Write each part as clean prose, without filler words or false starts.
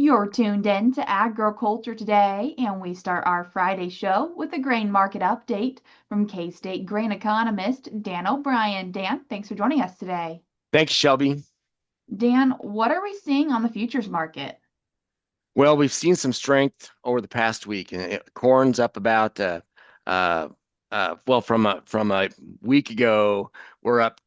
You're tuned in to Agriculture Today, and we start our Friday show with a grain market update from K-State grain economist Dan O'Brien. Dan, thanks for joining us today. Thanks, Shelby. Dan, what are we seeing on the futures market? Well, we've seen some strength over the past week, and corn's up about uh, well from a week ago, we're up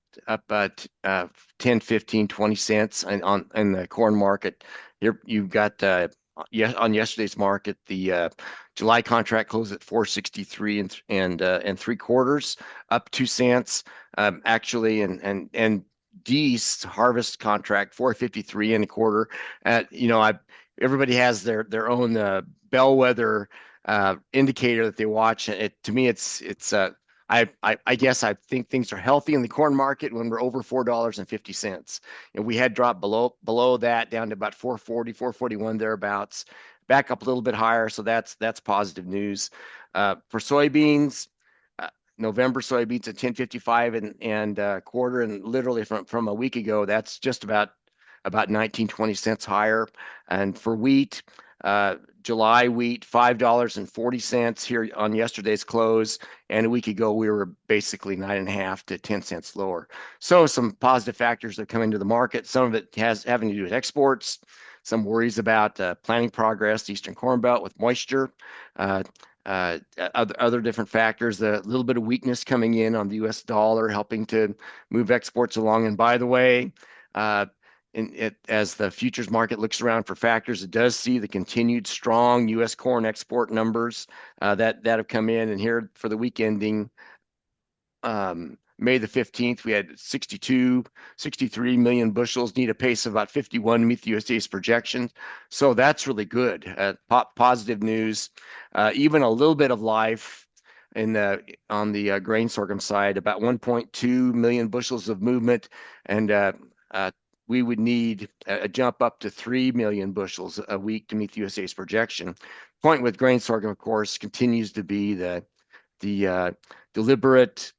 10, 15, 20 cents on in the corn market. Here you've got on yesterday's market, the July contract closed at 463 and three quarters, up 2 cents, actually, and D's harvest contract 453 and a quarter. I everybody has their own bellwether indicator that they watch. To me, I guess I think things are healthy in the corn market when we're over $4.50. And we had dropped below that down to about 440, 441 thereabouts, back up a little bit higher. So that's positive news. For soybeans, uh, November soybeans at 1055 and quarter, and literally from a week ago, that's just about 19, 20 cents higher. And for wheat, July wheat, $5.40 here on yesterday's close. And a week ago, we were basically 9.5 to 10 cents lower. So some positive factors that come into the market. Some of it has having to do with exports, some worries about planting progress, the Eastern Corn Belt with moisture, uh, other different factors, a little bit of weakness coming in on the US dollar, helping to move exports along. And by the way, uh, as the futures market looks around for factors, it does see the continued strong U.S. corn export numbers that have come in. And here for the week ending May the 15th, we had 63 million bushels, need a pace of about 51 to meet the USDA's projections. So that's really good. Positive news. Even a little bit of life on the grain sorghum side, about 1.2 million bushels of movement, and uh, we would need a jump up to 3 million bushels a week to meet the USDA's projection. Point with grain sorghum, of course, continues to be the deliberate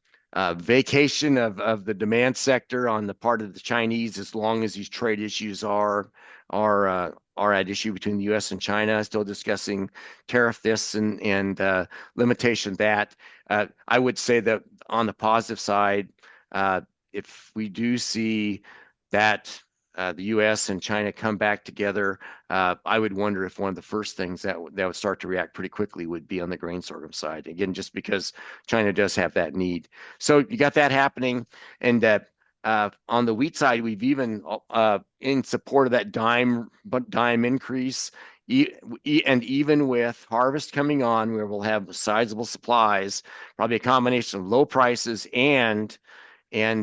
vacation of the demand sector on the part of the Chinese, as long as these trade issues are at issue between the U.S. and China. Still discussing tariff this and limitation that. I would say that on the positive side, if we do see that the U.S. and China come back together, I would wonder if one of the first things that would start to react pretty quickly would be on the grain sorghum side. Again, just because China does have that need. So you got that happening, and on the wheat side, we've even in support of that dime increase. And even with harvest coming on, where we'll have sizable supplies, probably a combination of low prices and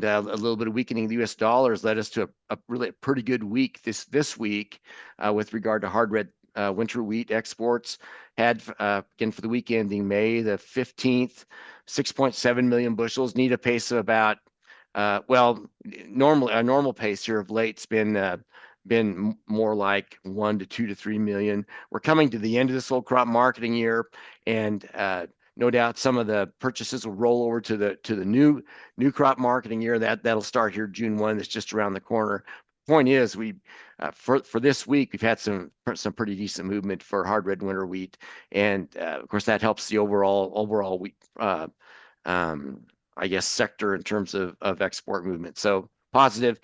a little bit of weakening of the U.S. dollars led us to a really pretty good week this week with regard to hard red winter wheat exports. Had again for the week ending May the 15th, 6.7 million bushels. Need a pace of about normally a normal pace here of late's been more like 1 to 2 to 3 million. We're coming to the end of this old crop marketing year, and no doubt some of the purchases will roll over to the new crop marketing year. That'll start here June 1. That's just around the corner. Point is, we for this week we've had some pretty decent movement for hard red winter wheat, and of course that helps the overall wheat I guess sector in terms of export movement. So positive.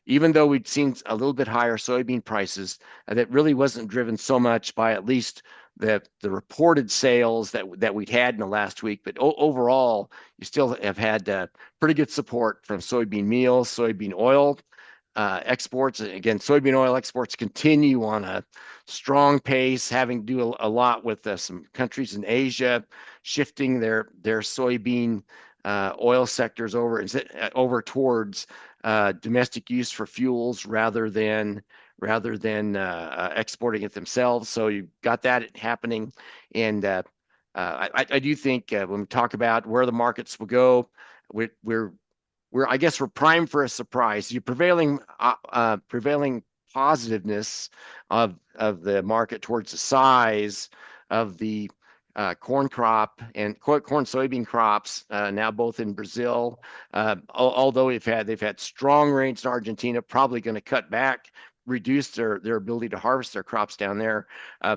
Even though we'd seen a little bit higher soybean prices, that really wasn't driven so much by at least the reported sales that we'd had in the last week, but overall, you still have had pretty good support from soybean meal, soybean oil exports. Again, soybean oil exports continue on a strong pace, having to do a lot with some countries in Asia shifting their soybean oil sectors over towards domestic use for fuels rather than exporting it themselves. So you've got that happening, and I do think when we talk about where the markets will go, we're we're I guess we're primed for a surprise. The prevailing positiveness of the market towards the size of the corn crop and corn soybean crops now both in Brazil. Although they've had strong rains in Argentina, probably going to cut back reduced their ability to harvest their crops down there. Uh,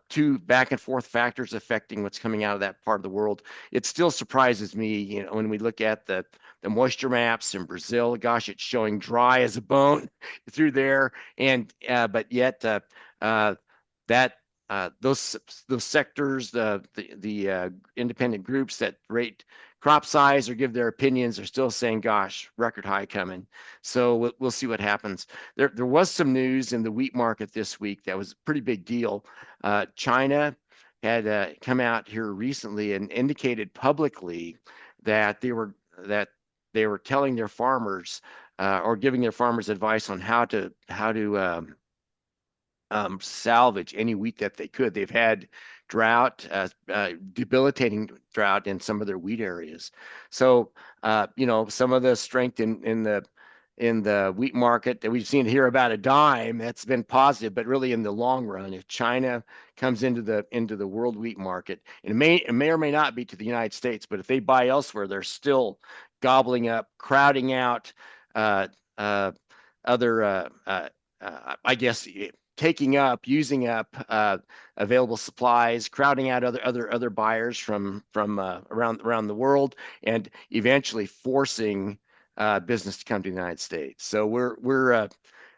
Two back and forth factors affecting what's coming out of that part of the world. It still surprises me, when we look at the moisture maps in Brazil. Gosh, it's showing dry as a bone through there, and but yet uh, that those sectors, the independent groups that rate crop size or give their opinions, are still saying, "Gosh, record high coming." So we'll see what happens. There was some news in the wheat market this week that was a pretty big deal. China had come out here recently and indicated publicly that they were telling their farmers or giving their farmers advice on how to salvage any wheat that they could. They've had drought, debilitating drought in some of their wheat areas. So, some of the strength in the wheat market that we've seen here about a dime, that's been positive, but really in the long run, if China comes into the world wheat market, and it may or may not be to the United States, but if they buy elsewhere, they're still gobbling up, crowding out uh, uh, other I guess using up available supplies, crowding out other buyers from around the world, and eventually forcing business to come to the United States. So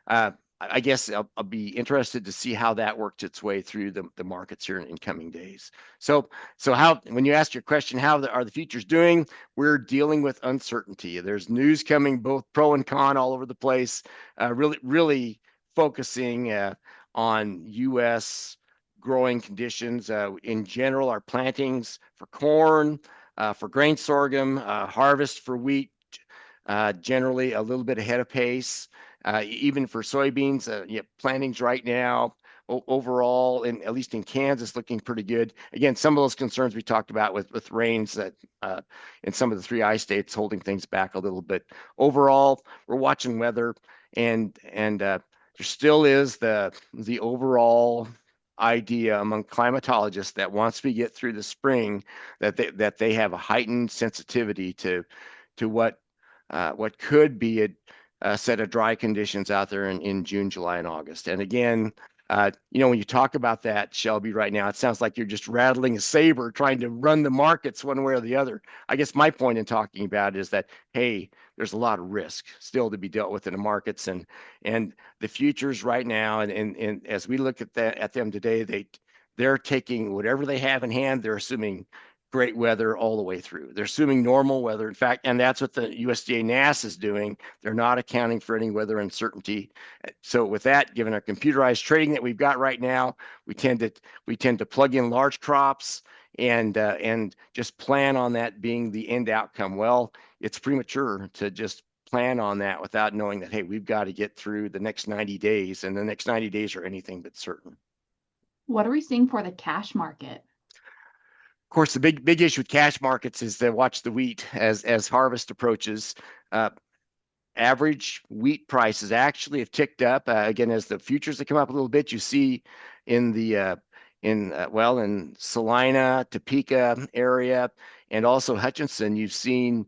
uh, I guess I'll be interested to see how that works its way through the markets here in coming days. So how, when you ask your question, are the futures doing? We're dealing with uncertainty. There's news coming both pro and con all over the place. Really focusing on U.S. growing conditions in general. Our plantings for corn, for grain sorghum, harvest for wheat, generally a little bit ahead of pace. Even for soybeans, plantings right now overall, at least in Kansas, looking pretty good. Again, some of those concerns we talked about with rains that in some of the 3I states holding things back a little bit. Overall, we're watching weather, and there still is the overall idea among climatologists that once we get through the spring, that they have a heightened sensitivity to what could be a set of dry conditions out there in June, July, and August. And again, when you talk about that, Shelby, right now, it sounds like you're just rattling a saber trying to run the markets one way or the other. I guess my point in talking about it is that, hey, there's a lot of risk still to be dealt with in the markets, and the futures right now, and as we look at them today, they're taking whatever they have in hand. They're assuming great weather all the way through. They're assuming normal weather. In fact, and that's what the USDA NASS is doing. They're not accounting for any weather uncertainty. So with that, given our computerized trading that we've got right now, we tend to plug in large crops and just plan on that being the end outcome. Well, it's premature to just plan on that without knowing that, hey, we've got to get through the next 90 days, and the next 90 days are anything but certain. What are we seeing for the cash market? Of course, the big issue with cash markets is to watch the wheat as harvest approaches. Uh, Average wheat prices actually have ticked up again as the futures have come up a little bit. You see in the in Salina, Topeka area, and also Hutchinson, you've seen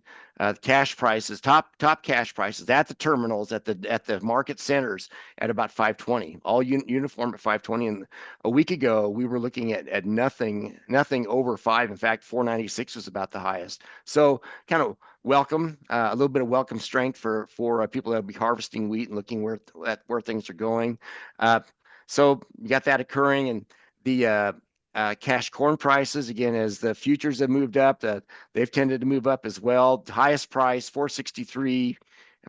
cash prices, top cash prices at the terminals, at the market centers, at about 520, all uniform at 520. And a week ago, we were looking at nothing over five. In fact, 496 was about the highest. So kind of welcome, a little bit of welcome strength for people that will be harvesting wheat and looking at where things are going. So you got that occurring, and the cash corn prices, again, as the futures have moved up, they've tended to move up as well. The highest price, 463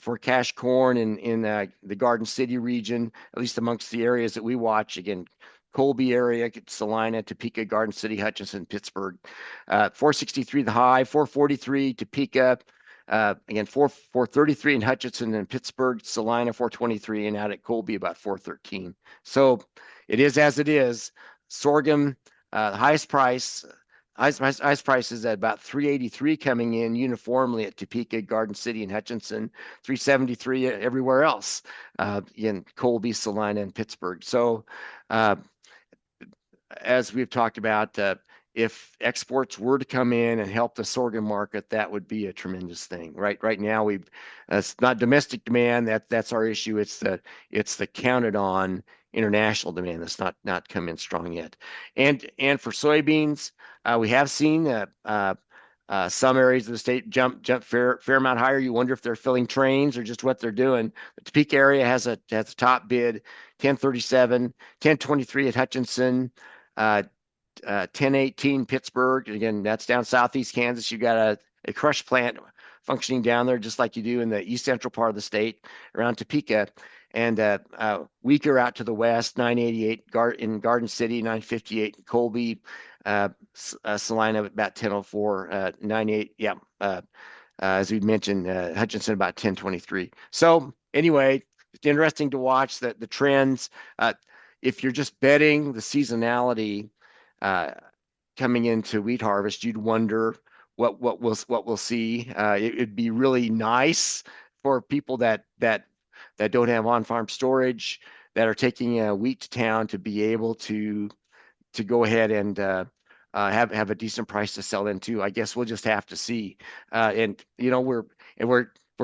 for cash corn in the Garden City region, at least amongst the areas that we watch. Again, Colby area, Salina, Topeka, Garden City, Hutchinson, Pittsburgh. 463 the high, 443 Topeka. Again, 433 in Hutchinson and Pittsburgh, Salina 423, and out at Colby about 413. So it is as it is. Sorghum, highest price is at about 383 coming in uniformly at Topeka, Garden City, and Hutchinson, 373 everywhere else in Colby, Salina, and Pittsburgh. So, as we've talked about, if exports were to come in and help the sorghum market, that would be a tremendous thing. Right now, it's not domestic demand that's our issue. It's the counted on international demand that's not come in strong yet. And for soybeans, we have seen some areas of the state jump fair amount higher. You wonder if they're filling trains or just what they're doing. The Topeka area has a top bid, 1037, 1023 at Hutchinson, uh, 1018 Pittsburgh. Again, that's down southeast Kansas. You got a crush plant functioning down there, just like you do in the east central part of the state around Topeka. And weaker out to the west, 988 in Garden City, 958 in Colby, Salina about 1004, 98. Yeah, as we mentioned, Hutchinson about 1023. So anyway, it's interesting to watch the trends. If you're just betting the seasonality uh, coming into wheat harvest, you'd wonder what we'll see. It'd be really nice for people that don't have on-farm storage that are taking wheat to town to be able to go ahead and have a decent price to sell into. I guess we'll just have to see. And we're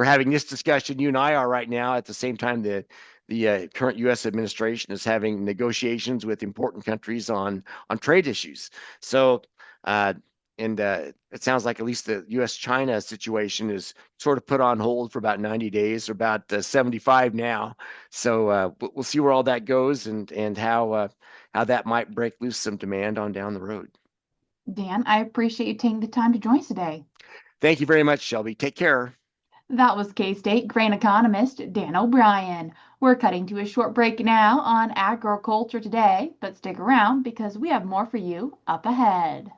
having this discussion. You and I are right now at the same time that the current U.S. administration is having negotiations with important countries on trade issues. So. Uh, and it sounds like at least the U.S.-China situation is sort of put on hold for about 90 days, or about 75 now. So we'll see where all that goes and how that might break loose some demand on down the road. Dan, I appreciate you taking the time to join us today. Thank you very much, Shelby. Take care. That was K-State grain economist Dan O'Brien. We're cutting to a short break now on agriculture today, but stick around because we have more for you up ahead.